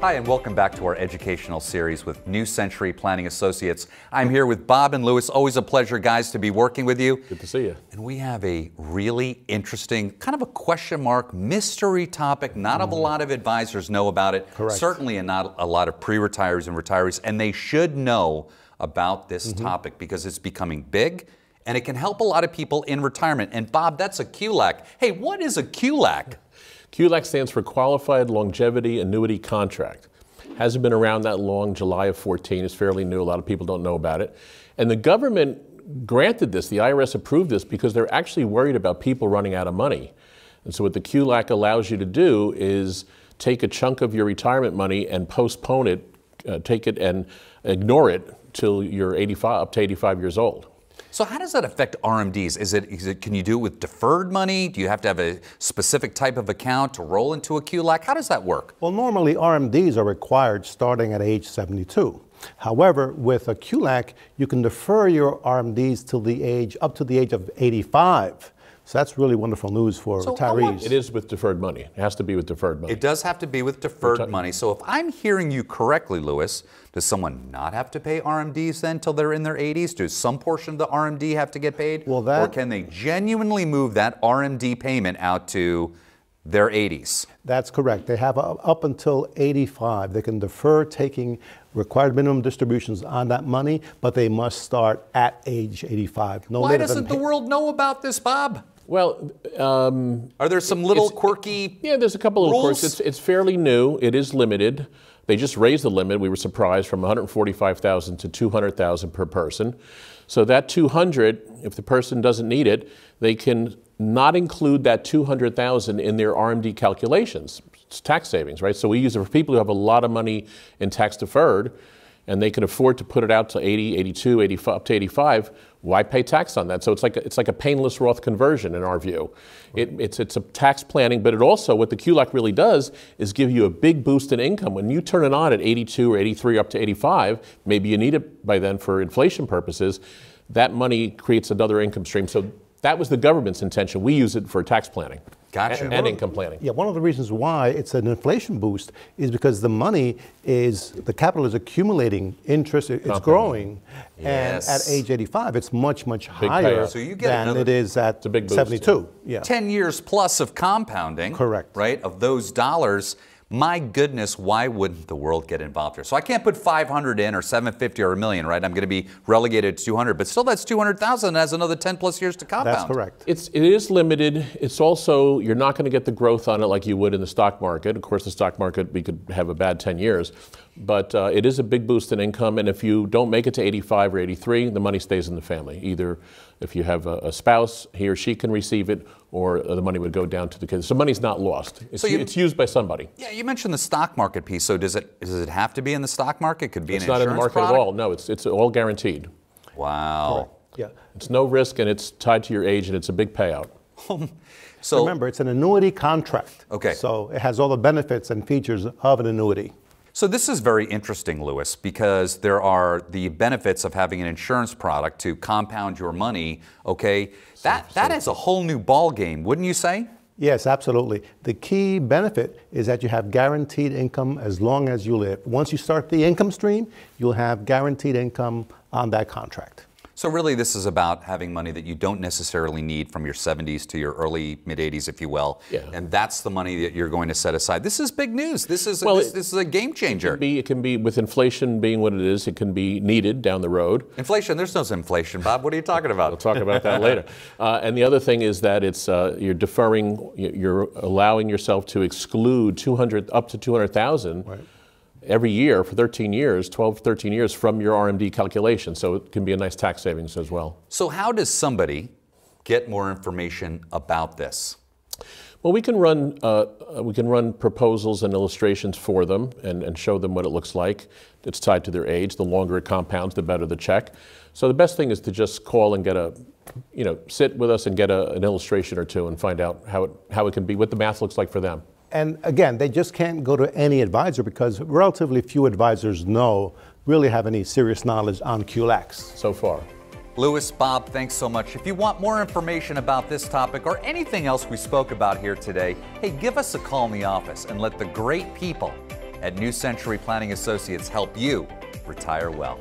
Hi, and welcome back to our educational series with New Century Planning Associates. I'm here with Bob and Louis. Always a pleasure, guys, to be working with you. Good to see you. And we have a really interesting, kind of a question mark, mystery topic. Not a lot of advisors know about it. Correct. Certainly not a lot of pre-retirees and retirees, and they should know about this topic because it's becoming big and it can help a lot of people in retirement. And Bob, that's a QLAC. Hey, what is a QLAC? QLAC stands for Qualified Longevity Annuity Contract. Hasn't been around that long. July of 14 is fairly new. A lot of people don't know about it. And the government granted this, the IRS approved this because they're actually worried about people running out of money. And so what the QLAC allows you to do is take a chunk of your retirement money and postpone it, take it and ignore it till you're 85, up to 85 years old. So how does that affect RMDs? Can you do it with deferred money? Do you have to have a specific type of account to roll into a QLAC? How does that work? Well, normally RMDs are required starting at age 72. However, with a QLAC, you can defer your RMDs till up to the age of 85. So that's really wonderful news for retirees. It is with deferred money. It has to be with deferred money. It does have to be with deferred money. So if I'm hearing you correctly, Louis, does someone not have to pay RMDs then till they're in their 80s? Does some portion of the RMD have to get paid? Well, or can they genuinely move that RMD payment out to their 80s? That's correct. They have up until 85. They can defer taking required minimum distributions on that money, but they must start at age 85. No Why doesn't the world know about this, Bob? Well, are there some little quirky Yeah, there's a couple of rules? quirks. It's fairly new. It is limited. They just raised the limit. We were surprised from $145,000 to $200,000 per person. So that $200,000, if the person doesn't need it, they can not include that $200,000 in their RMD calculations. It's tax savings, right? So we use it for people who have a lot of money in tax deferred, and they can afford to put it out to 80, 82, 85, up to 85. Why pay tax on that? So it's like a painless Roth conversion in our view. It's a tax planning, but it also, what the QLAC really does is give you a big boost in income. When you turn it on at 82 or 83 up to 85, maybe you need it by then for inflation purposes, that money creates another income stream. So that was the government's intention. We use it for tax planning. Gotcha. And income planning. Yeah, one of the reasons why it's an inflation boost is because the money the capital is accumulating interest, it's growing, Yes. and at age 85, it's much, much higher So you get than it is at a big boost, 72. Yeah. 10 years plus of compounding. Correct. Right, of those dollars. My goodness, why wouldn't the world get involved here? So I can't put 500 in or 750 or a million, right? I'm going to be relegated to 200, but still that's 200,000 as another 10 plus years to compound. That's correct. It is limited. It's also, you're not going to get the growth on it like you would in the stock market. Of course, the stock market, we could have a bad 10 years, but it is a big boost in income. And if you don't make it to 85 or 83, the money stays in the family. Either if you have a spouse, he or she can receive it, or the money would go down to the kids. So money's not lost. It's used by somebody. Yeah, you mentioned the stock market piece. So does it have to be in the stock market? Could be It's an not in insurance the market product? at all. No, it's all guaranteed. Wow. Yeah. It's no risk, and it's tied to your age, and it's a big payout. So Remember, it's an annuity contract. Okay. So it has all the benefits and features of an annuity. So this is very interesting, Louis, because there are the benefits of having an insurance product to compound your money, okay? That is a whole new ball game, wouldn't you say? Yes, absolutely. The key benefit is that you have guaranteed income as long as you live. Once you start the income stream, you'll have guaranteed income on that contract. So really this is about having money that you don't necessarily need from your 70s to your early mid-80s, if you will. Yeah. And that's the money that you're going to set aside. This is big news. This is this is a game changer. It can be, with inflation being what it is, it can be needed down the road. Inflation, there's no inflation, Bob. What are you talking about? We'll talk about that later. And the other thing is that it's you're deferring, you're allowing yourself to exclude up to 200,000 every year for 13 years, 12, 13 years from your RMD calculation. So it can be a nice tax savings as well. So how does somebody get more information about this? Well, we can run proposals and illustrations for them and show them what it looks like. It's tied to their age. The longer it compounds, the better the check. So the best thing is to just call and get sit with us and get an illustration or two and find out how it can be, what the math looks like for them. And again, they just can't go to any advisor because relatively few advisors really have any serious knowledge on QLACs. So far. Louis, Bob, thanks so much. If you want more information about this topic or anything else we spoke about here today, hey, give us a call in the office and let the great people at New Century Planning Associates help you retire well.